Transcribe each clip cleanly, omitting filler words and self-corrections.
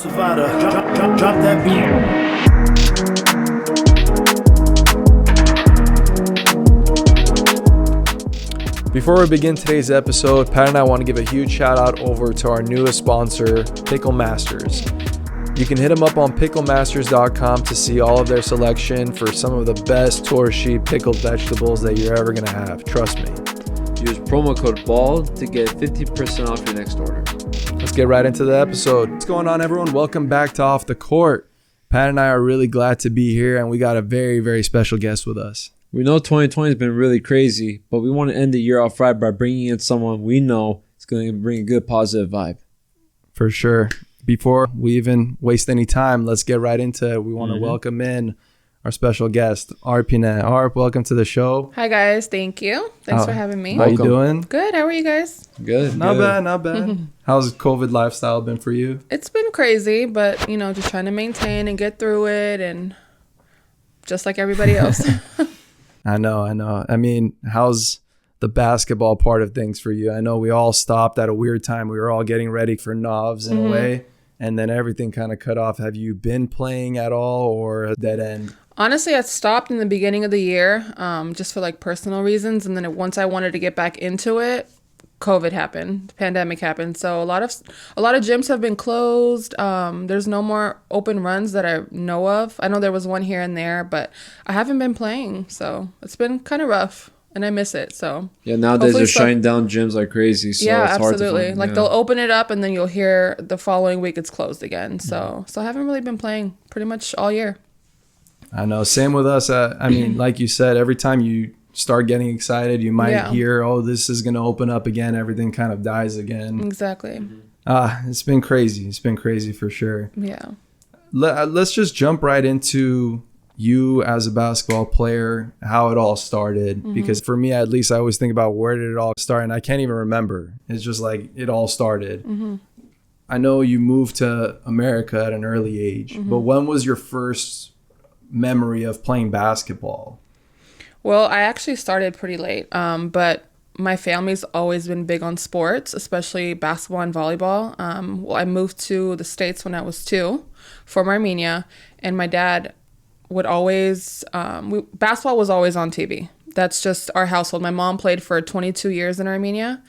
Savada, drop that beat. Before we begin today's episode, Pat and I want to give a huge shout out over to our newest sponsor, Pickle Masters. You can hit them up on picklemasters.com to see all of their selection for some of the best torchy pickled vegetables that you're ever going to have. Trust me. Use promo code BALD to get 50% off your next order. Let's get right into the episode. What's going on, everyone? Welcome back to Off the Court. Pat and I are really glad to be here, and we got a very, very special guest with us. We know 2020 has been really crazy, but we want to end the year off right by bringing in someone we know is going to bring a good positive vibe. For sure. Before we even waste any time, let's get right into it. We want to welcome in our special guest, Arpine. Arp, welcome to the show. Hi, guys. Thank you. Thanks for having me. How you doing? Good. How are you guys? Good. Not bad. How's COVID lifestyle been for you? It's been crazy, but, just trying to maintain and get through it, and just like everybody else. I know. I mean, how's the basketball part of things for you? I know we all stopped at a weird time. We were all getting ready for Novs in a way, and then everything kind of cut off. Have you been playing at all or a dead end? Honestly, I stopped in the beginning of the year just for personal reasons. And then once I wanted to get back into it, COVID happened, the pandemic happened. So a lot of gyms have been closed. There's no more open runs that I know of. I know there was one here and there, but I haven't been playing. So it's been kind of rough. And I miss it, so. Yeah, nowadays they're shutting down gyms like crazy, so yeah, it's hard absolutely. to find. They'll open it up, and then you'll hear the following week it's closed again. So I haven't really been playing pretty much all year. I know. Same with us. I mean, like you said, every time you start getting excited, you might hear, oh, this is going to open up again. Everything kind of dies again. Exactly. It's been crazy. It's been crazy for sure. Yeah. Let's just jump right into you as a basketball player, how it all started. Because for me, at least, I always think about where did it all start, and I can't even remember. It's just like it all started. I know you moved to America at an early age, but when was your first memory of playing basketball? Well, I actually started pretty late, but my family's always been big on sports, especially basketball and volleyball. I moved to the States when I was 2 from Armenia, and my dad would always basketball was always on TV. That's just our household. My mom played for 22 years in Armenia.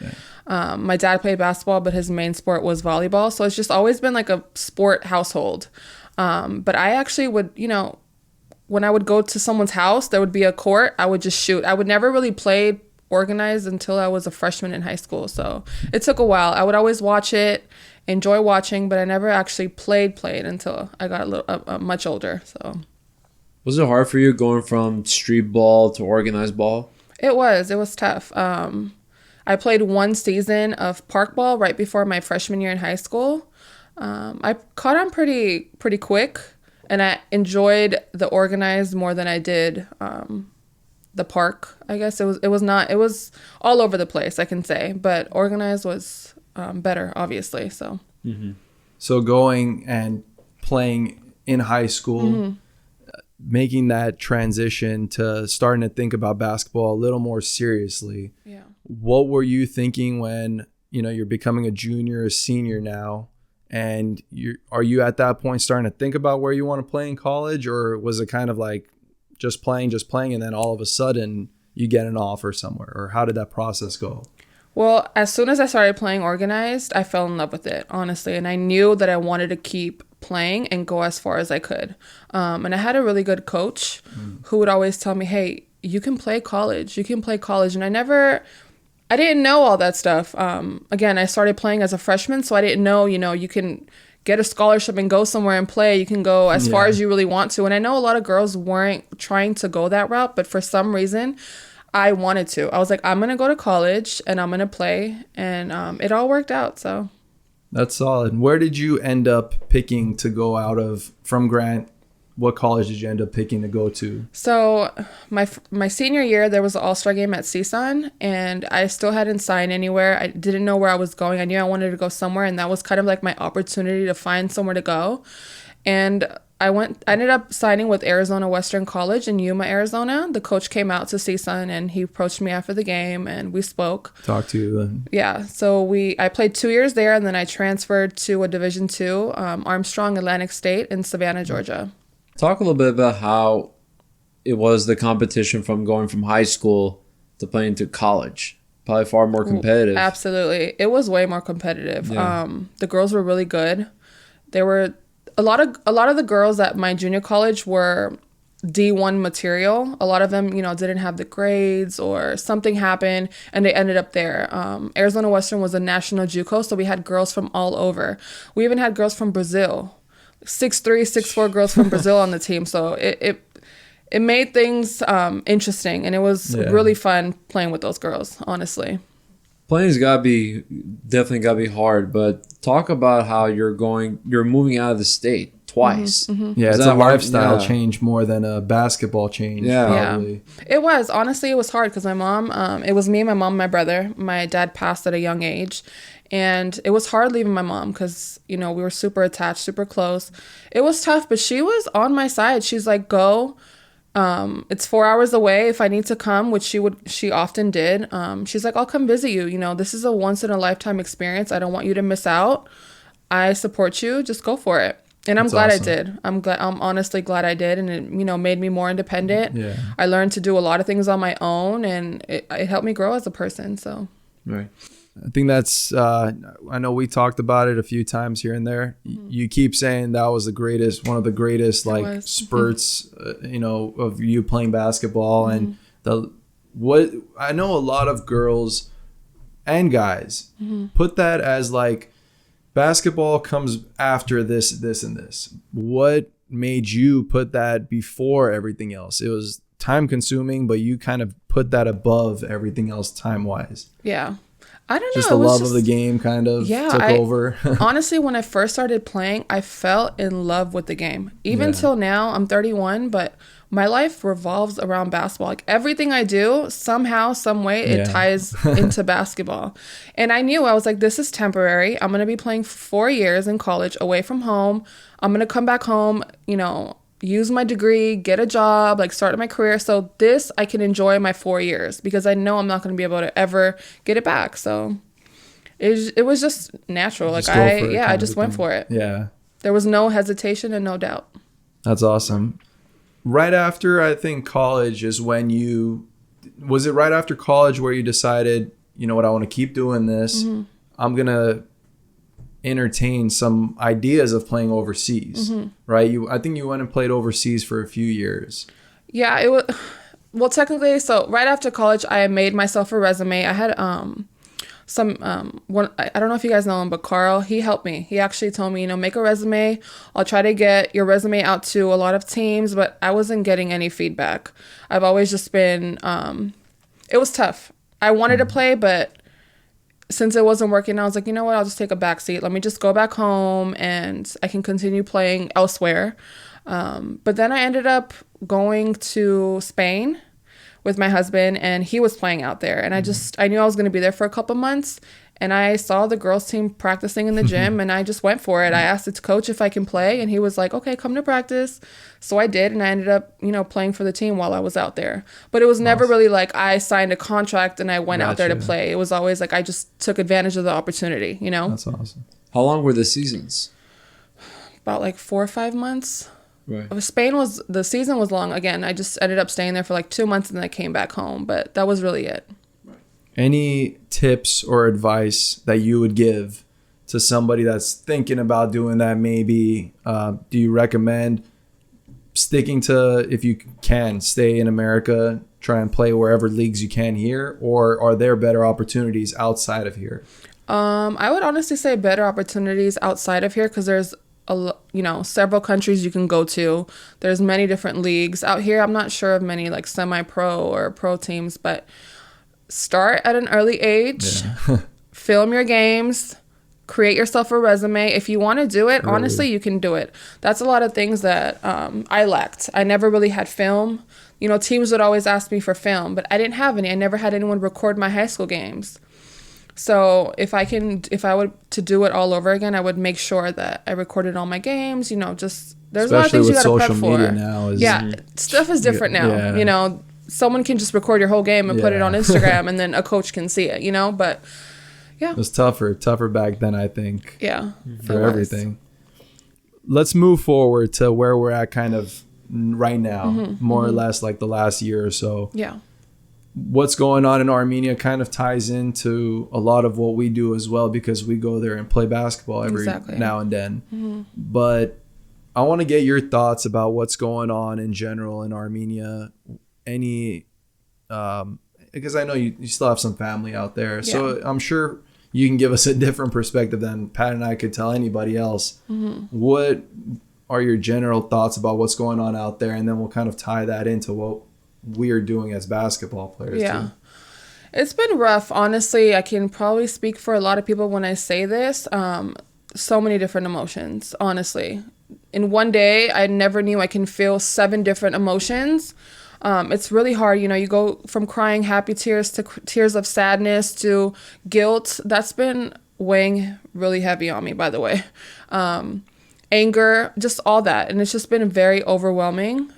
My dad played basketball, but his main sport was volleyball. So it's just always been like a sport household. But I actually would, when I would go to someone's house, there would be a court. I would just shoot. I would never really play organized until I was a freshman in high school. So it took a while. I would always watch it, enjoy watching, but I never actually played until I got much older. So. Was it hard for you going from street ball to organized ball? It was tough. I played one season of park ball right before my freshman year in high school. I caught on pretty quick, and I enjoyed the organized more than I did the park. I guess it was all over the place, I can say, but organized was better, obviously. So. So going and playing in high school. Making that transition to starting to think about basketball a little more seriously. Yeah. What were you thinking when, you're becoming a junior, a senior now, and are you at that point starting to think about where you want to play in college, or was it kind of like just playing, and then all of a sudden you get an offer somewhere, or how did that process go? Well, as soon as I started playing organized, I fell in love with it, honestly. And I knew that I wanted to keep playing and go as far as I could. And I had a really good coach who would always tell me, hey, you can play college. And I didn't know all that stuff. Again, I started playing as a freshman, so I didn't know, you can get a scholarship and go somewhere and play. You can go as far as you really want to. And I know a lot of girls weren't trying to go that route, but for some reason, I wanted to. I was like, I'm going to go to college and I'm going to play. And it all worked out. So that's solid. Where did you end up picking to go out of from Grant? What college did you end up picking to go to? So my senior year, there was an all-star game at CSUN, and I still hadn't signed anywhere. I didn't know where I was going. I knew I wanted to go somewhere, and that was kind of like my opportunity to find somewhere to go. And I ended up signing with Arizona Western College in Yuma, Arizona. The coach came out to CSUN and he approached me after the game and we spoke. Talk to you. Yeah. So I played 2 years there and then I transferred to a Division II, Armstrong Atlantic State in Savannah, Georgia. Talk a little bit about how it was the competition from going from high school to playing to college. Probably far more competitive. Absolutely. It was way more competitive. Yeah. The girls were really good. There were a lot of the girls at my junior college were D1 material. A lot of them, didn't have the grades or something happened and they ended up there. Arizona Western was a national JUCO, so we had girls from all over. We even had girls from Brazil, 6'3", 6'4" girls from Brazil on the team. So it made things interesting, and it was really fun playing with those girls, honestly. Playing's definitely gotta be hard, but talk about how you're moving out of the state twice. Yeah, Is it's that a hard? lifestyle Yeah. change more than a basketball change. Yeah. Probably. It was. Honestly, it was hard because my mom, it was me, my mom, and my brother. My dad passed at a young age. And it was hard leaving my mom because, we were super attached, super close. It was tough, but she was on my side. She's like, go. It's 4 hours away if I need to come, which she often did. She's like, I'll come visit you. This is a once in a lifetime experience. I don't want you to miss out. I support you. Just go for it. And I'm glad awesome. I did. I'm honestly glad I did. And it, made me more independent. Yeah. I learned to do a lot of things on my own and it helped me grow as a person. So. Right. I think that's, I know we talked about it a few times here and there. You keep saying that was one of the greatest spurts, of you playing basketball. And I know a lot of girls and guys put that as like basketball comes after this, and this. What made you put that before everything else? It was time consuming, but you kind of put that above everything else time wise. Yeah. I don't know. Just the love of the game kind of took over. Honestly, when I first started playing, I fell in love with the game. Even till now, I'm 31, but my life revolves around basketball. Like everything I do, somehow, some way, it ties into basketball. And I was like, this is temporary. I'm going to be playing for 4 years in college away from home. I'm going to come back home, use my degree, get a job, like start my career. So this I can enjoy my 4 years because I know I'm not going to be able to ever get it back. So it was just natural. Like I just went for it. Yeah. There was no hesitation and no doubt. That's awesome. Right after, I think college is when was it right after college where you decided, you know what, I want to keep doing this. I'm going to entertain some ideas of playing overseas, right? I think you went and played overseas for a few years. Yeah, it was, well, technically, so right after college, I made myself a resume. I had I don't know if you guys know him, but Carl, he helped me. He actually told me, make a resume. I'll try to get your resume out to a lot of teams, but I wasn't getting any feedback. I've always just been, it was tough. I wanted to play, but since it wasn't working, I was like, you know what, I'll just take a back seat. Let me just go back home and I can continue playing elsewhere. But then I ended up going to Spain with my husband and he was playing out there. And I knew I was going to be there for a couple months. And I saw the girls team practicing in the gym and I just went for it. I asked the coach if I can play and he was like, okay, come to practice. So I did. And I ended up, playing for the team while I was out there. But it was never really like I signed a contract and I went out there to play. It was always like I just took advantage of the opportunity, That's awesome. How long were the seasons? About like 4 or 5 months. Right. The season was long. Again, I just ended up staying there for like 2 months and then I came back home. But that was really it. Any tips or advice that you would give to somebody that's thinking about doing that? Maybe do you recommend sticking to, if you can, stay in America, try and play wherever leagues you can here, or are there better opportunities outside of here? I would honestly say better opportunities outside of here because there's several countries you can go to. There's many different leagues out here. I'm not sure of many like semi-pro or pro teams, but start at an early age, film your games, create yourself a resume. If you want to do it, honestly, you can do it. That's a lot of things that I lacked. I never really had film. Teams would always ask me for film, but I didn't have any. I never had anyone record my high school games. So if I would to do it all over again, I would make sure that I recorded all my games. Just there's a lot of Especially things you with got to prep social media for. now is- Yeah, stuff is different now. Yeah. Someone can just record your whole game and put it Yeah. on Instagram, and then a coach can see it. But yeah, It was tougher back then, I think, yeah, for it was. everything. Let's move forward to where we're at kind of right now, more or less like the last year or so. Yeah. What's going on in Armenia kind of ties into a lot of what we do as well, because we go there and play basketball every now and then. But I want to get your thoughts about what's going on in general in Armenia. Because I know you still have some family out there. So I'm sure you can give us a different perspective than Pat and I could tell anybody else. What are your general thoughts about what's going on out there? And then we'll kind of tie that into what we are doing as basketball players too. It's been rough, honestly. I can probably speak for a lot of people when I say this. So many different emotions, honestly. In one day, I never knew I can feel 7 different emotions. It's really hard. You go from crying happy tears to tears of sadness to guilt. That's been weighing really heavy on me, by the way. Anger, just all that. And it's just been very overwhelming.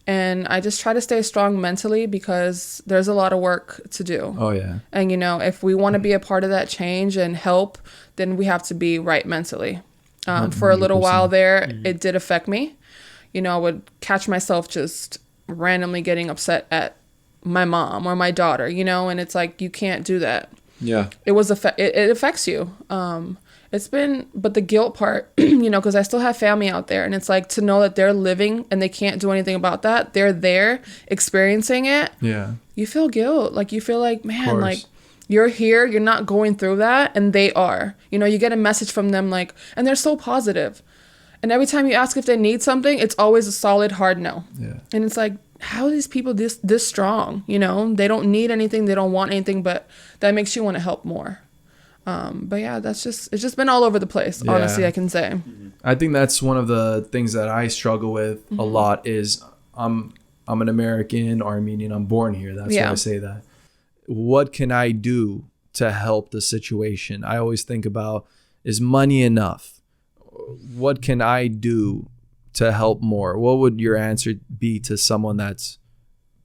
And I just try to stay strong mentally because there's a lot of work to do. Oh, yeah. And, if we want to be a part of that change and help, then we have to be right mentally. For a little while there, it did affect me. I would catch myself just randomly getting upset at my mom or my daughter, and it's like, you can't do that. Yeah. It affects you. But the guilt part, because I still have family out there, and it's like to know that they're living and they can't do anything about that. They're there experiencing it. Yeah. You feel guilt. Like, you feel like, man, like, you're here, you're not going through that, and they are. You get a message from them, like, and they're so positive. And every time you ask if they need something, it's always a solid, hard no. Yeah. And it's like, how are these people this strong? They don't need anything, they don't want anything, but that makes you want to help more. But yeah, it's just been all over the place, honestly, I can say. I think that's one of the things that I struggle with a lot is I'm an American, Armenian, I'm born here. That's why I say that. What can I do to help the situation? I always think about, is money enough? What can I do to help more? What would your answer be to someone that's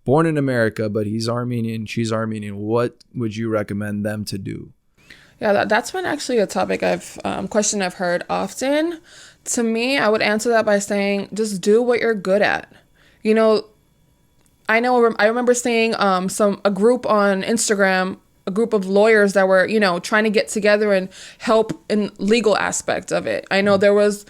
born in America, but he's Armenian, she's Armenian? What would you recommend them to do? Yeah, that's been actually a topic question I've heard often. To me, I would answer that by saying, just do what you're good at. I remember seeing a group on Instagram, a group of lawyers that were, trying to get together and help in legal aspect of it. I know there was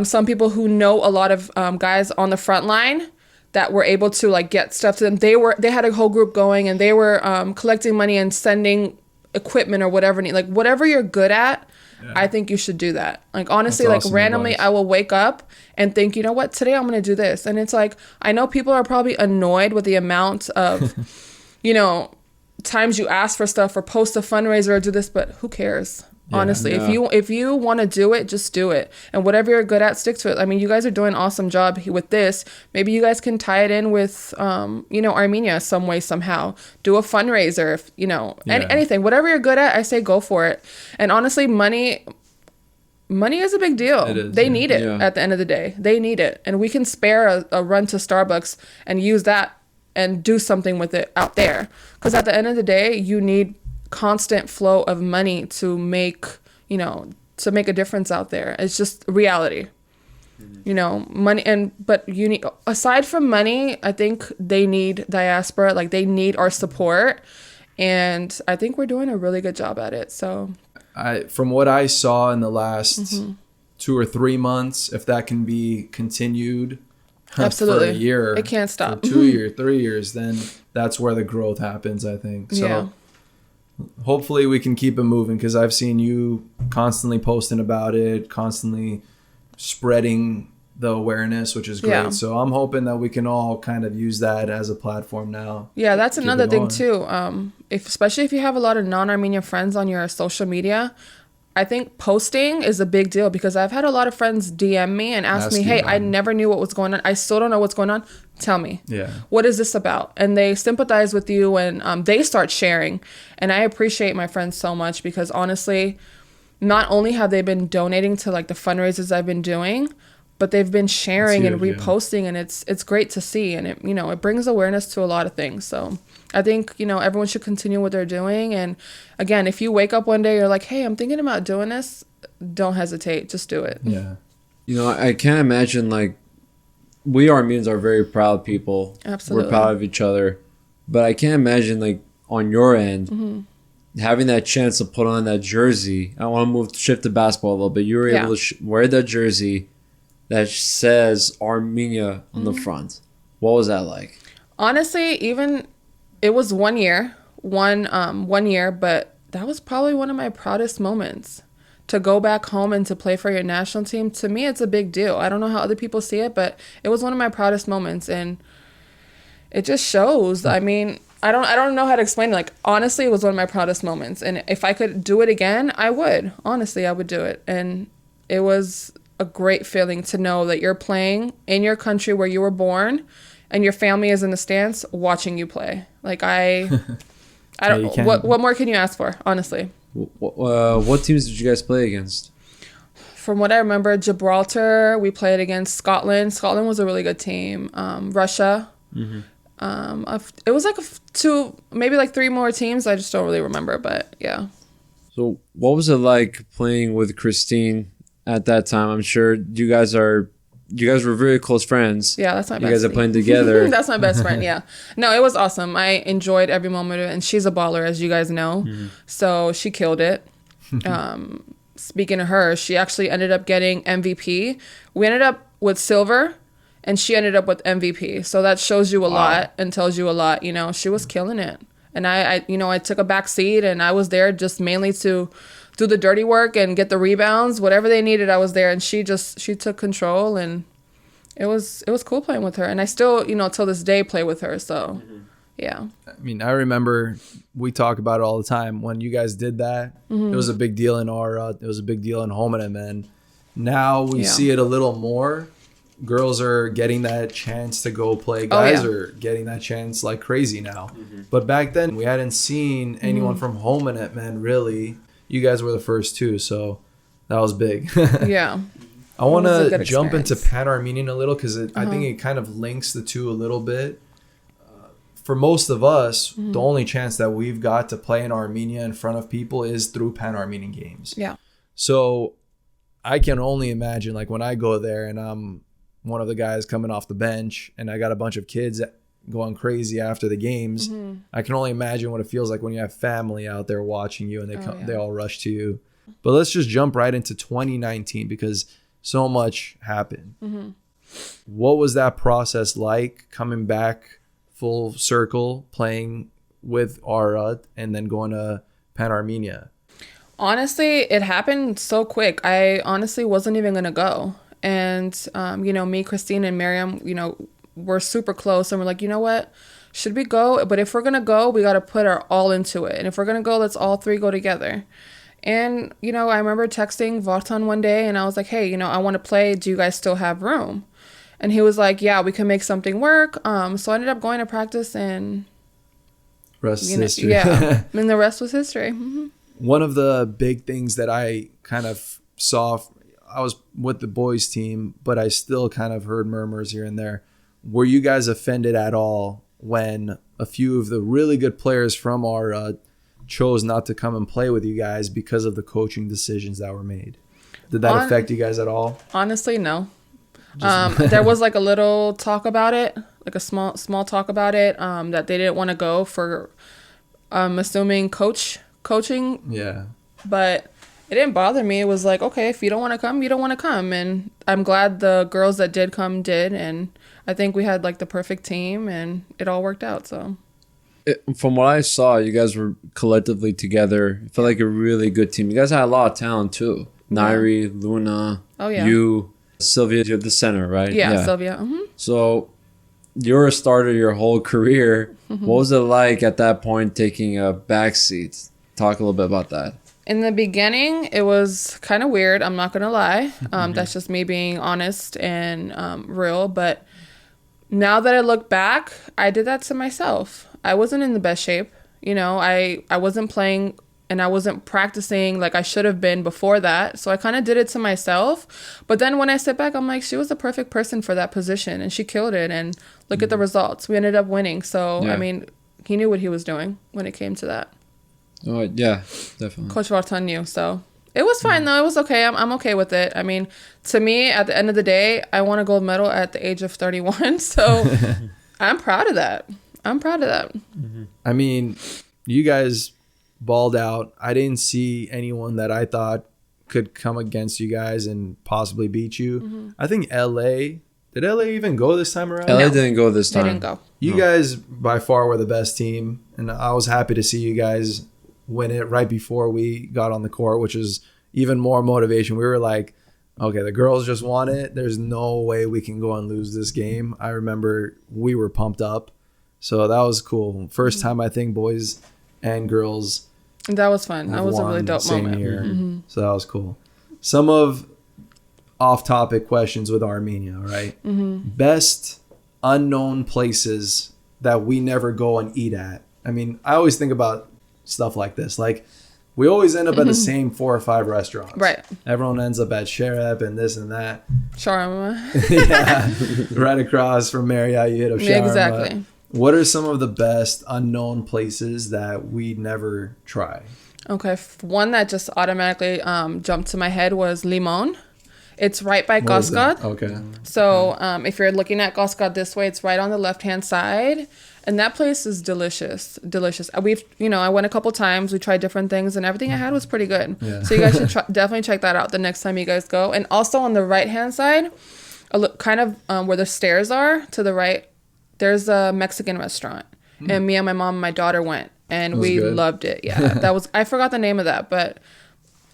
some people who know a lot of guys on the front line that were able to like get stuff to them. They had a whole group going, and they were collecting money and sending equipment or whatever. Like, whatever you're good at, I think you should do that. Like, honestly, That's awesome randomly, advice. I will wake up and think, you know what, today I'm going to do this. And it's like, I know people are probably annoyed with the amount of, times you ask for stuff or post a fundraiser or do this, but who cares? Honestly, if you want to do it, just do it. And whatever you're good at, stick to it. I mean, you guys are doing an awesome job with this. Maybe you guys can tie it in with, Armenia some way, somehow. Do a fundraiser, anything. Whatever you're good at, I say go for it. And honestly, money is a big deal. It is, they need it at the end of the day. They need it. And we can spare a run to Starbucks and use that and do something with it out there. Because at the end of the day, you need constant flow of money to make a difference out there. It's just reality. Money, but you need, aside from money, I think they need diaspora, like they need our support, and I think we're doing a really good job at it. So from what I saw in the last 2 or 3 months, if that can be continued absolutely for a year, it can't stop. For 2 years, 3 years, then that's where the growth happens, I think. So hopefully we can keep it moving, because I've seen you constantly posting about it, constantly spreading the awareness, which is great. So I'm hoping that we can all kind of use that as a platform now. Yeah, that's another thing too. Especially if you have a lot of non-Armenian friends on your social media, I think posting is a big deal because I've had a lot of friends DM me and ask me, you hey, about I it. never knew what was going on. I still don't know what's going on. Tell me. Yeah. What is this about? And they sympathize with you and they start sharing. And I appreciate my friends so much because honestly, not only have they been donating to like the fundraisers I've been doing, but they've been sharing and huge, yeah. reposting, and it's great to see, and it, you know, it brings awareness to a lot of things. So I think, you know, everyone should continue what they're doing. And again, if you wake up one day, you're like, hey, I'm thinking about doing this, don't hesitate, just do it. Yeah. You know, I can't imagine, like, we Armenians are very proud people. Absolutely. We're proud of each other. But I can't imagine, like, on your end, having that chance to put on that jersey. I want to shift to basketball a little bit. You were able to wear that jersey that says Armenia on the front. What was that like? Honestly, even it was 1 year, one year, but that was probably one of my proudest moments. To go back home and to play for your national team, to me, it's a big deal. I don't know how other people see it, but it was one of my proudest moments, and it just shows. I mean, I don't know how to explain it. Like, honestly, it was one of my proudest moments, and if I could do it again, I would. Honestly, I would do it, and it was a great feeling to know that you're playing in your country where you were born, and your family is in the stands watching you play. Like, I don't. What more can you ask for? Honestly. What teams did you guys play against? From what I remember, Gibraltar, we played against Scotland. Scotland was a really good team. Russia. It was like maybe like three more teams. I just don't really remember, but yeah. So what was it like playing with Christine at that time? I'm sure you guys were very close friends. Yeah, that's my best friend. You guys are friend. playing together. That's my best friend, yeah. No, it was awesome. I enjoyed every moment of it, and she's a baller, as you guys know. So she killed it. Speaking of her, she actually ended up getting MVP. We ended up with silver, and she ended up with MVP. So that shows you a lot and tells you a lot. You know, she was killing it. And I took a back seat, and I was there just mainly to do the dirty work and get the rebounds, whatever they needed. I was there, and she took control, and it was cool playing with her. And I still, till this day play with her. So, yeah. I mean, I remember we talk about it all the time. When you guys did that, it was a big deal in Aura. It was a big deal in Homenham, and now we see it a little more. Girls are getting that chance to go play. Guys are getting that chance like crazy now. But back then, we hadn't seen anyone from Homenham, man, really. You guys were the first two, so that was big. Yeah. I want It was a to good jump into experience. Pan-Armenian a little because I think it kind of links the two a little bit. For most of us, the only chance that we've got to play in Armenia in front of people is through Pan-Armenian games. Yeah. So I can only imagine, like, when I go there and I'm one of the guys coming off the bench and I got a bunch of kids going crazy after the games. I can only imagine what it feels like when you have family out there watching you and they all rush to you. But let's just jump right into 2019 because so much happened. What was that process like, coming back full circle, playing with Aura and then going to Pan-Armenia? Honestly, it happened so quick. I honestly wasn't even going to go. And, me, Christina, and Miriam, we're super close. And we're like, you know what? Should we go? But if we're going to go, we got to put our all into it. And if we're going to go, let's all three go together. And, I remember texting Vartan one day and I was like, hey, I want to play. Do you guys still have room? And he was like, yeah, we can make something work. So I ended up going to practice and... Rest is history. Yeah. And the rest was history. One of the big things that I kind of saw... I was with the boys team, but I still kind of heard murmurs here and there. Were you guys offended at all when a few of the really good players from our chose not to come and play with you guys because of the coaching decisions that were made? Did that affect you guys at all? Honestly, no. There was like a little talk about it, like a small talk about it, that they didn't want to go for, assuming coaching. Yeah. But it didn't bother me. It was like, okay, if you don't want to come, you don't want to come. And I'm glad the girls that did come did. And I think we had like the perfect team and it all worked out. So from what I saw, you guys were collectively together. It felt like a really good team. You guys had a lot of talent too. Nairi, Luna, you, Sylvia, you're the center, right? Yeah. Sylvia. So you're a starter your whole career. What was it like at that point taking a backseat? Talk a little bit about that. In the beginning, it was kind of weird. I'm not going to lie. That's just me being honest and real. But now that I look back, I did that to myself. I wasn't in the best shape. You know, I wasn't playing and I wasn't practicing like I should have been before that. So I kind of did it to myself. But then when I sit back, I'm like, she was the perfect person for that position and she killed it. And look at the results. We ended up winning. So, I mean, he knew what he was doing when it came to that. Oh, yeah, definitely. Coach Vartan knew. So it was fine, though. It was okay. I'm okay with it. I mean, to me, at the end of the day, I won a gold medal at the age of 31. So I'm proud of that. I mean, you guys balled out. I didn't see anyone that I thought could come against you guys and possibly beat you. I think LA, did LA even go this time around? LA didn't go this time. They didn't go. You guys by far were the best team. And I was happy to see you guys win it right before we got on the court, which is even more motivation. We were like, okay, the girls just won it. There's no way we can go and lose this game. I remember we were pumped up. So that was cool. First time I think boys and girls. That was fun. That was a really dope moment. Year. So that was cool. Some of off-topic questions with Armenia, right? Best unknown places that we never go and eat at. I mean, I always think about stuff like this. Like, we always end up at the same 4 or 5 restaurants. Right. Everyone ends up at Sherep and this and that. Shawarma. Yeah. Right across from Marriott, you hit up Shawarma. Exactly. What are some of the best unknown places that we never try? Okay. One that just automatically jumped to my head was Limon. It's right by Gosgod. Okay. So if you're looking at Gosgod this way, it's right on the left-hand side. And that place is delicious. Delicious. I went a couple times. We tried different things and everything I had was pretty good. Yeah. So you guys should definitely check that out the next time you guys go. And also on the right-hand side, kind of where the stairs are to the right, there's a Mexican restaurant. And me and my mom and my daughter went. And we loved it. Yeah. I forgot the name of that, but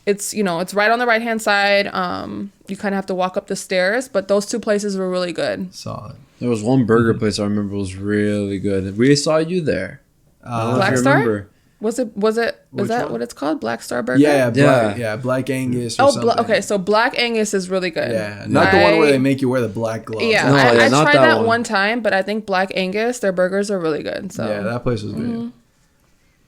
it's right on the right-hand side. You kind of have to walk up the stairs, but those 2 places were really good. Solid. There was one burger place I remember was really good. We saw you there. Black Star? Was that what it's called? Black Star Burger? Yeah, Black Angus or something. Okay, so Black Angus is really good. Yeah, not the one where they make you wear the black gloves. Yeah, I tried that one time, but I think Black Angus, their burgers are really good. So yeah, that place was good.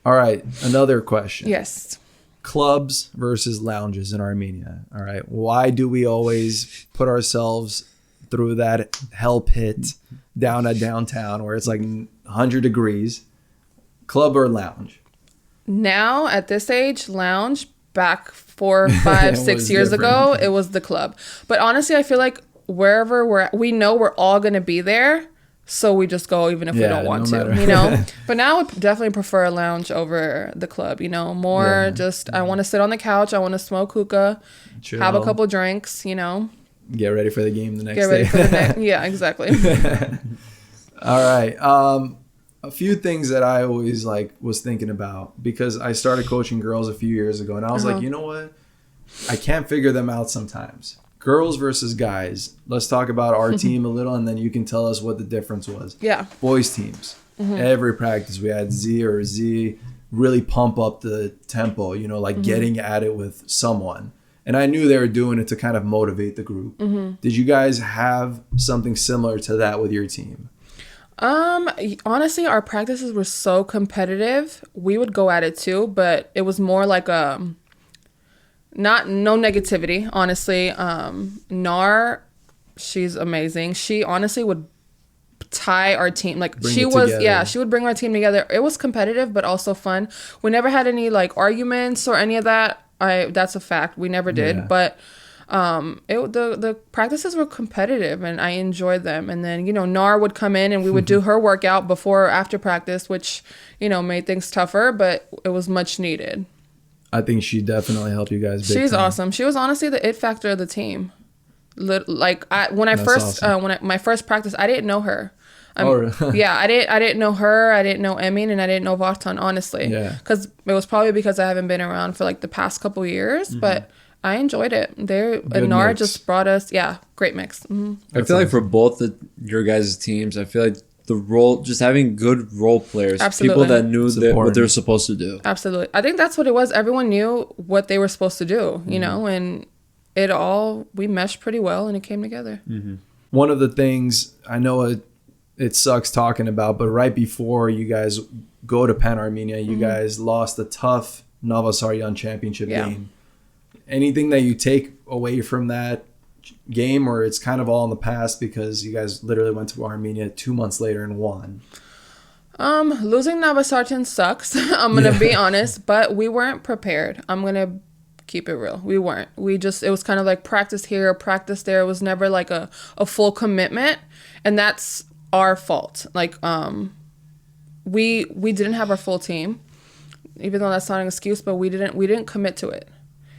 All right, another question. Yes. Clubs versus lounges in Armenia. All right, why do we always put ourselves through that hell pit down at downtown where it's like 100 degrees? Club or lounge? Now at this age, lounge. Back 4, 5, 6 years ago, it was the club. But honestly, I feel like wherever we know we're all gonna be there, so we just go even if we don't want to, But now I definitely prefer a lounge over the club, just I want to sit on the couch, I want to smoke hookah, chill, have a couple drinks, Get ready for the game the next day. Get ready for the next. Yeah, exactly. All right. A few things that I always was thinking about, because I started coaching girls a few years ago, and I was like, you know what? I can't figure them out sometimes. Girls versus guys. Let's talk about our team a little, and then you can tell us what the difference was. Yeah. Boys teams. Every practice we had Z really pump up the tempo, getting at it with someone. And I knew they were doing it to kind of motivate the group. Did you guys have something similar to that with your team? Honestly, our practices were so competitive. We would go at it too, but it was more like no negativity, honestly. Nar, she's amazing. She honestly would tie our team. She would bring our team together. It was competitive, but also fun. We never had any arguments or any of that. That's a fact. We never did, but the practices were competitive and I enjoyed them. And then, Nar would come in and we would do her workout before or after practice, which, made things tougher, but it was much needed. I think she definitely helped you guys big She's time. Awesome. She was honestly the it factor of the team. My first practice, I didn't know her. Yeah, I didn't know her. I didn't know Emin, and I didn't know Vartan, honestly. Yeah. Because it was probably because I haven't been around for the past couple years, but I enjoyed it. Nar just brought us, great mix. I feel like for both your guys' teams, I feel like the role, just having good role players, Absolutely. people that knew what they're supposed to do. Absolutely. I think that's what it was. Everyone knew what they were supposed to do, you know, and we meshed pretty well and it came together. One of the things, I know it sucks talking about, but right before you guys go to Pan Armenia, you guys lost a tough Navasariyan championship game. Anything that you take away from that game, or it's kind of all in the past because you guys literally went to Armenia 2 months later and won? Losing Navasariyan sucks. I'm going to be honest, but we weren't prepared. I'm going to keep it real. We weren't. It was kind of like practice here, practice there. It was never like a full commitment. And that's our fault. Like, we didn't have our full team, even though that's not an excuse, but we didn't commit to it.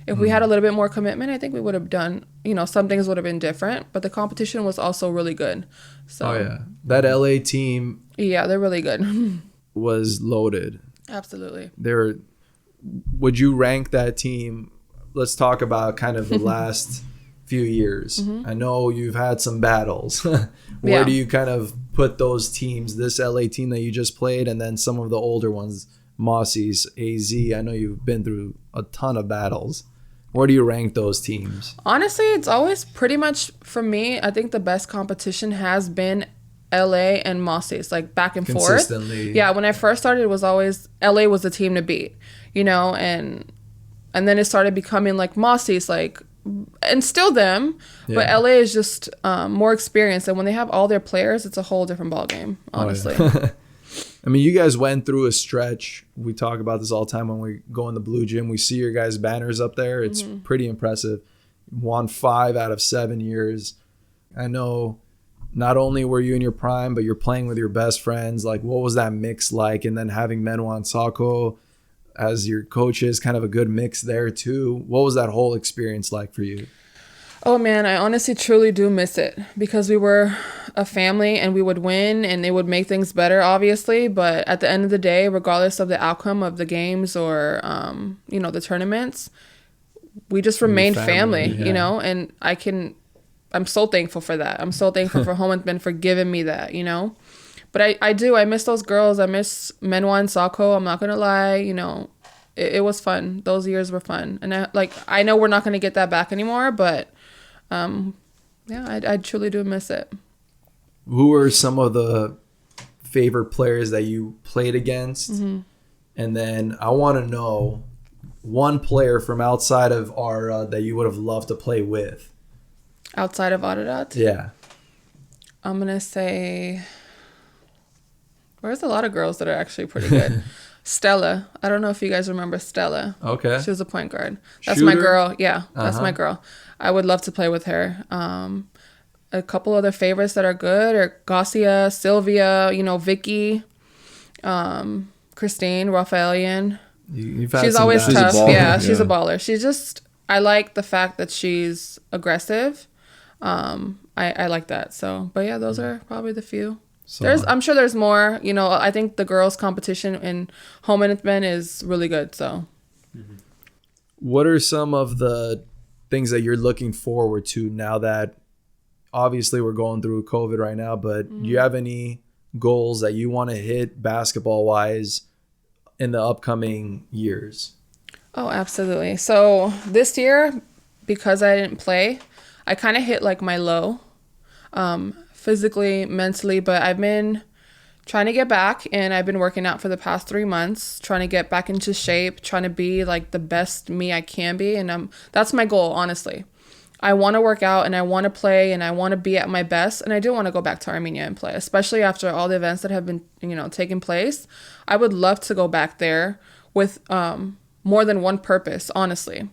If we had a little bit more commitment, I think we would have done, some things would have been different, but the competition was also really good. So, that LA team. Yeah, they're really good. Was loaded. Absolutely. Would you rank that team? Let's talk about kind of the last few years. I know you've had some battles. Where do you kind of put those teams, this LA team that you just played, and then some of the older ones, Mossy's, AZ? I know you've been through a ton of battles. Where do you rank those teams? Honestly, it's always pretty much, for me, I think the best competition has been LA and Mossy's, like back and forth. Consistently. Yeah, when I first started, it was always LA was the team to beat, and then it started becoming like Mossy's, like, and still them, but LA is just more experienced, and when they have all their players, it's a whole different ballgame, honestly. I mean, you guys went through a stretch. We talk about this all the time when we go in the Blue Gym. We see your guys' banners up there. It's pretty impressive. Won 5 out of 7 years. I know not only were you in your prime, but you're playing with your best friends. Like, what was that mix like? And then having Menwan Sako as your coach is kind of a good mix there too. What was that whole experience like for you? Oh man, I honestly truly do miss it because we were a family and we would win and they would make things better, obviously. But at the end of the day, regardless of the outcome of the games or, the tournaments, we just remained family, and I'm so thankful for that. I'm so thankful for Home and for giving me that, But I miss those girls. I miss Menwan Sako. I'm not going to lie, it was fun. Those years were fun. And I know we're not going to get that back anymore, but I truly do miss it. Who are some of the favorite players that you played against? And then I want to know one player from outside of Ara that you would have loved to play with. Outside of Ararat? Yeah. I'm going to say, there's a lot of girls that are actually pretty good. Stella. I don't know if you guys remember Stella. Okay. She was a point guard. That's Shooter? my girl. Yeah, that's my girl. I would love to play with her. A couple other favorites that are good are Garcia, Sylvia, Vicky, Christine, Rafaelian. She's always tough. She's a baller. She's just, I like the fact that she's aggressive. I like that. So, but yeah, those are probably the few. I'm sure there's more. I think the girls' competition in home management is really good. So, what are some of the things that you're looking forward to now that obviously we're going through COVID right now? But do you have any goals that you want to hit basketball wise in the upcoming years? Oh, absolutely. So this year, because I didn't play, I kind of hit like my low. Physically, mentally, but I've been trying to get back and I've been working out for the past 3 months, trying to get back into shape, trying to be like the best me I can be. And that's my goal, honestly. I want to work out and I want to play and I want to be at my best. And I do want to go back to Armenia and play, especially after all the events that have been, taking place. I would love to go back there with more than one purpose, honestly.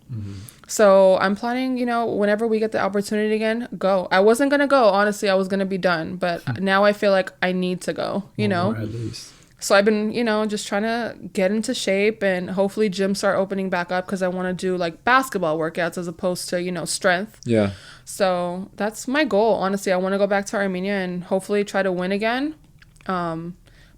So I'm planning, whenever we get the opportunity again, go. I wasn't going to go. Honestly, I was going to be done. But now I feel like I need to go, More at least. So I've been, just trying to get into shape and hopefully gyms start opening back up because I want to do like basketball workouts as opposed to, strength. Yeah. So that's my goal. Honestly, I want to go back to Armenia and hopefully try to win again. But,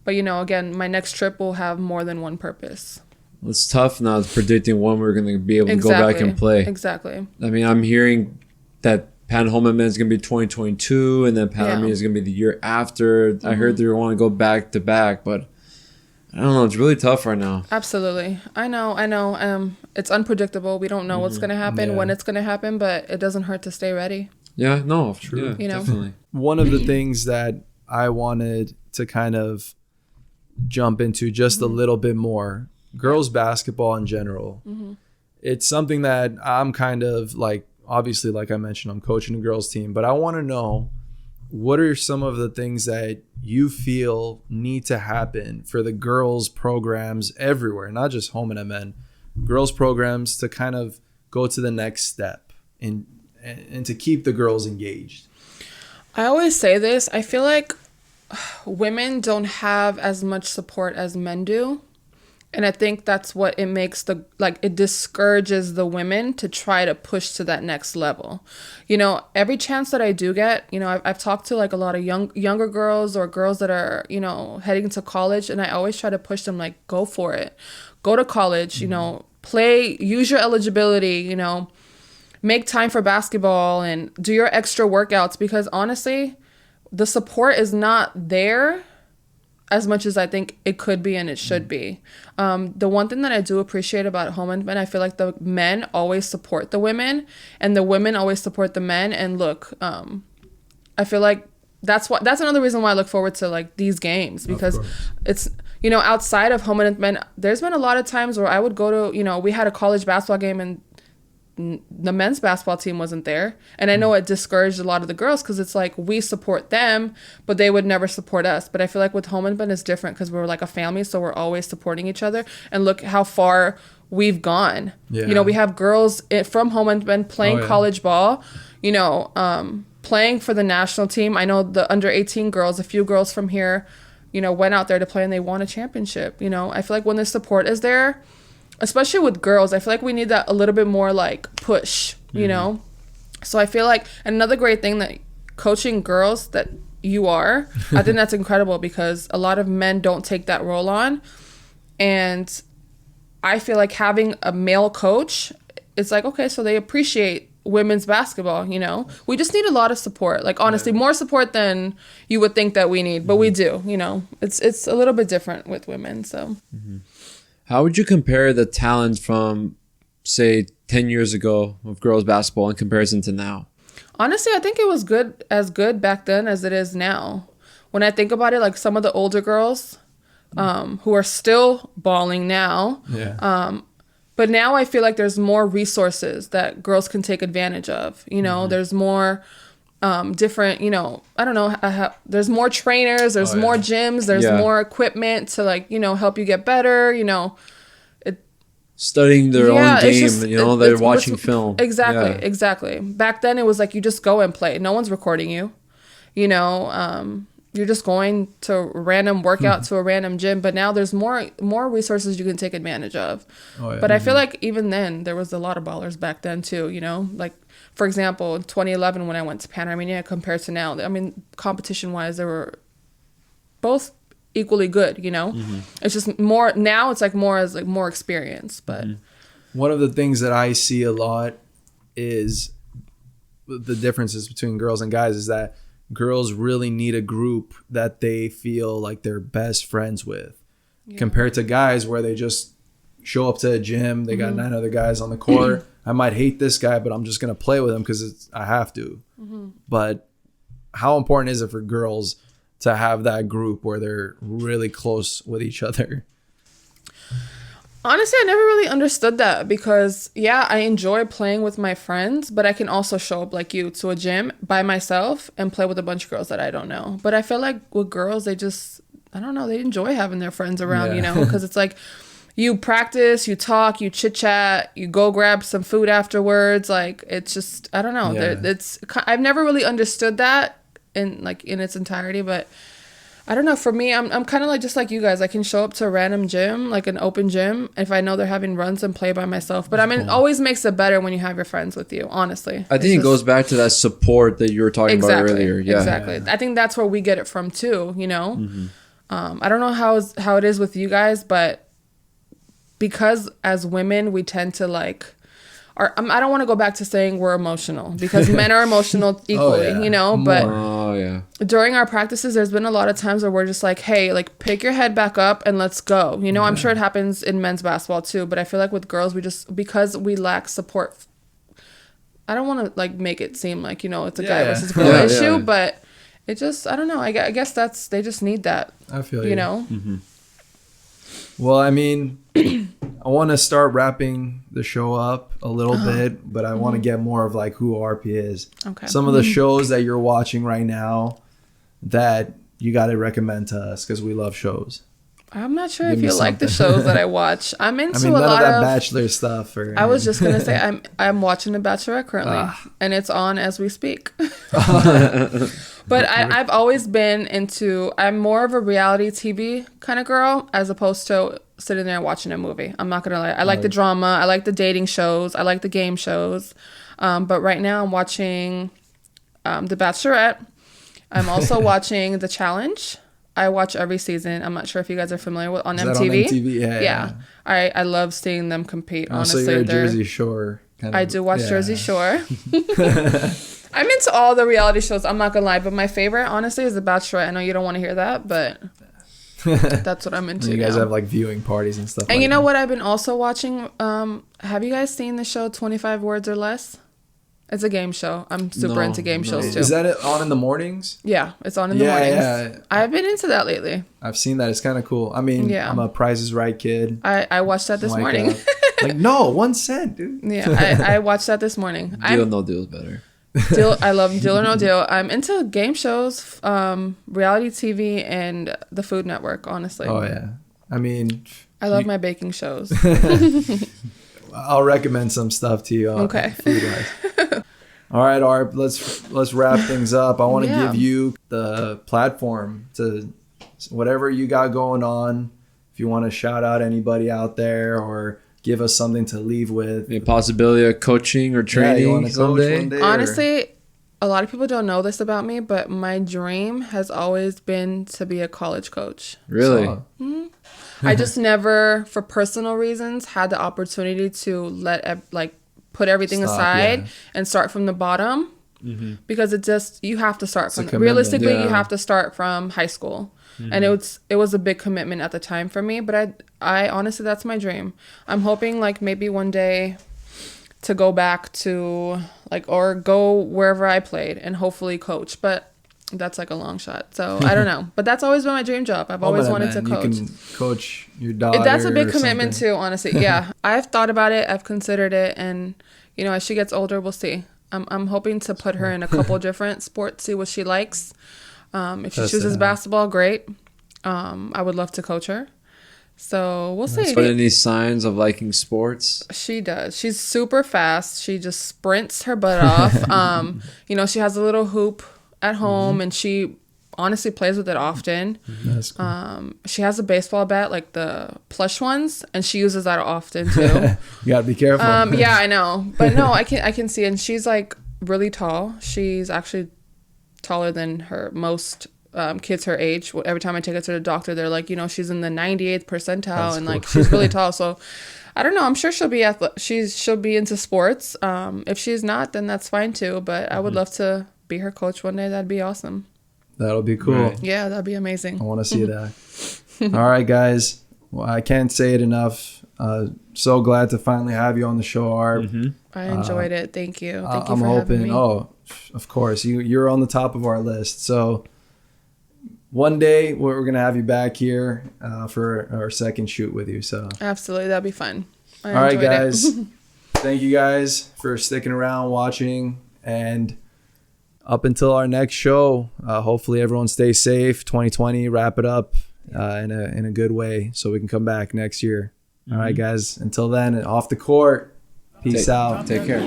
again, my next trip will have more than one purpose. It's tough now predicting when we're going to be able to go back and play. Exactly. I mean, I'm hearing that Pan Homeman is going to be 2022, and then Pan Armenia is going to be the year after. I heard they want to go back to back, but I don't know. It's really tough right now. Absolutely. I know. It's unpredictable. We don't know what's going to happen, when it's going to happen, but it doesn't hurt to stay ready. Yeah, no, true. Yeah, definitely. One of the things that I wanted to kind of jump into just a little bit more, girls basketball in general. It's something that I'm kind of like, obviously, like I mentioned, I'm coaching a girls team, but I want to know, what are some of the things that you feel need to happen for the girls programs everywhere, not just home and men, girls programs to kind of go to the next step and to keep the girls engaged? I always say this. I feel like women don't have as much support as men do. And I think that's what it makes it discourages the women to try to push to that next level. You know, every chance that I do get, you know, I've talked to like a lot of younger girls or girls that are, you know, heading to college. And I always try to push them, like, go for it. Go to college, you know, play, use your eligibility, you know, make time for basketball and do your extra workouts, because honestly, the support is not there as much as I think it could be and it should be. The one thing that I do appreciate about home and men, I feel like the men always support the women and the women always support the men. And look, I feel like that's another reason why I look forward to like these games, because it's, you know, outside of home and men, there's been a lot of times where I would go to, you know, we had a college basketball game and the men's basketball team wasn't there. And I know it discouraged a lot of the girls because it's like we support them, but they would never support us. But I feel like with home and ben it's different because we're like a family, so we're always supporting each other. And look how far we've gone. Yeah. You know, we have girls from home and ben playing college ball, you know, playing for the national team. I know the under 18 girls, a few girls from here, you know, went out there to play and they won a championship. You know, I feel like when the support is there, especially with girls, I feel like we need that a little bit more like push, you know? So I feel like another great thing that coaching girls that you are, I think that's incredible because a lot of men don't take that role on. And I feel like having a male coach, it's like, okay, so they appreciate women's basketball, you know? We just need a lot of support. Like, honestly, more support than you would think that we need, but we do, you know? It's a little bit different with women, so... How would you compare the talent from, say, 10 years ago of girls basketball in comparison to now? Honestly, I think it was good back then as it is now. When I think about it, like some of the older girls who are still balling now, but now I feel like there's more resources that girls can take advantage of. You know, there's more different, you know, I don't know, there's more trainers, there's more gyms, there's more equipment to like, you know, help you get better, you know. Studying their own game, you know, they're watching film. Exactly. Back then it was like you just go and play. No one's recording you, you know, you're just going to a random workout to a random gym. But now there's more resources you can take advantage of. But I feel like even then there was a lot of ballers back then too, you know, like, for example, in 2011 when I went to Pan Armenia compared to now, I mean, competition-wise, they were both equally good, you know? It's just more, now it's like more as like more experience, but... One of the things that I see a lot is the differences between girls and guys is that girls really need a group that they feel like they're best friends with compared to guys where they just show up to a gym, they got 9 other guys on the court. I might hate this guy, but I'm just going to play with him because I have to. But how important is it for girls to have that group where they're really close with each other? Honestly, I never really understood that because, I enjoy playing with my friends, but I can also show up like you to a gym by myself and play with a bunch of girls that I don't know. But I feel like with girls, they just, I don't know, they enjoy having their friends around, you know, because it's like, you practice, you talk, you chit chat, you go grab some food afterwards. Like, it's just, I don't know. I've never really understood that in its entirety, but I don't know. For me, I'm kind of like just like you guys. I can show up to a random gym, like an open gym, if I know they're having runs and play by myself. But I mean, it always makes it better when you have your friends with you, honestly. I think it goes back to that support that you were talking about earlier. Exactly. I think that's where we get it from too, you know? I don't know how it is with you guys, but because as women we tend to like I don't want to go back to saying we're emotional, because men are emotional equally, yeah. you know, but Oh yeah. during our practices, there's been a lot of times where we're just like, hey, like pick your head back up and let's go. You know, I'm sure it happens in men's basketball too, but I feel like with girls, because we lack support. I don't want to like make it seem like, you know, it's a guy versus girl issue, but it just, I don't know. I guess they just need that. I feel you know? Mm-hmm. Well, I mean, I want to start wrapping the show up a little bit, but I want to get more of like who RP is. Okay. Some of the shows that you're watching right now that you got to recommend to us, because we love shows. I'm not sure Give if me you like the something. shows that I watch. I'm into I mean, a none lot of that of Bachelor stuff. I was just gonna say I'm watching The Bachelorette currently, and it's on as we speak. But I've always been into. I'm more of a reality TV kind of girl as opposed to sitting there and watching a movie. I'm not gonna lie. I like the drama. I like the dating shows. I like the game shows. But right now I'm watching The Bachelorette. I'm also watching The Challenge. I watch every season. I'm not sure if you guys are familiar with on Is MTV. that on MTV? Yeah. I love seeing them compete. Honestly, so you're a Jersey Shore kind of. I do watch Jersey Shore. I'm into all the reality shows. I'm not gonna lie, but my favorite, honestly, is The Bachelorette. I know you don't want to hear that, but that's what I'm into. You guys now. have like viewing parties and stuff. And like you know that. what? I've been also watching. Have you guys seen the show 25 Words or Less? It's a game show. I'm super into game shows too. Is that on in the mornings? Yeah, it's on in the mornings. Yeah. I've been into that lately. I've seen that. It's kind of cool. I mean, I'm a Price is Right kid. I watched that this morning. Like, no, 1 cent, dude. Yeah, I watched that this morning. Deal No Deal is better. I love Deal or No Deal. I'm into game shows, reality TV, and the Food Network, honestly. Oh, yeah. I mean, I love my baking shows. I'll recommend some stuff to you. Okay. Food-wise. All right, Arp, let's wrap things up. I want to give you the platform to whatever you got going on. If you want to shout out anybody out there or give us something to leave with. The possibility of coaching or training you want to coach someday. one day, Honestly, a lot of people don't know this about me, but my dream has always been to be a college coach. Really? I just never, for personal reasons, had the opportunity to put everything aside and start from the bottom, because you have to start from realistically you have to start from high school. And it was a big commitment at the time for me, but I honestly, that's my dream. I'm hoping like maybe one day to go back to or go wherever I played and hopefully coach, but that's like a long shot. So I don't know, but that's always been my dream job. I've always wanted to coach. You can coach your daughter. That's a big commitment something. too, honestly. Yeah, I've thought about it. I've considered it, and you know, as she gets older, we'll see. I'm hoping to put her in a couple different sports, see what she likes. If she chooses basketball, great. I would love to coach her. So we'll see. But any signs of liking sports? She does. She's super fast. She just sprints her butt off. You know, she has a little hoop at home, and she honestly plays with it often. That's cool. She has a baseball bat, like the plush ones, and she uses that often too. You gotta be careful. Yeah, I know, but no, I can see, and she's like really tall. She's actually taller than most kids her age. Every time I take her to the doctor, they're like, you know, she's in the 98th percentile. That's and cool. Like she's really tall. So I don't know. I'm sure she'll be into sports. If she's not, then that's fine too. But I would love to be her coach one day. That'd be awesome. That'll be cool. Right. Yeah, that'd be amazing. I want to see that. All right, guys. Well, I can't say it enough. So glad to finally have you on the show, Arp. I enjoyed it. Thank you. Thank you I'm for having me. Oh, of course. You're on the top of our list. So one day we're going to have you back here for our second shoot with you. So absolutely. That'd be fun. All right, guys. Thank you guys for sticking around, watching, and up until our next show, hopefully everyone stays safe. 2020, wrap it up in a good way so we can come back next year. All right, guys. Until then, off the court. Peace out. Take care.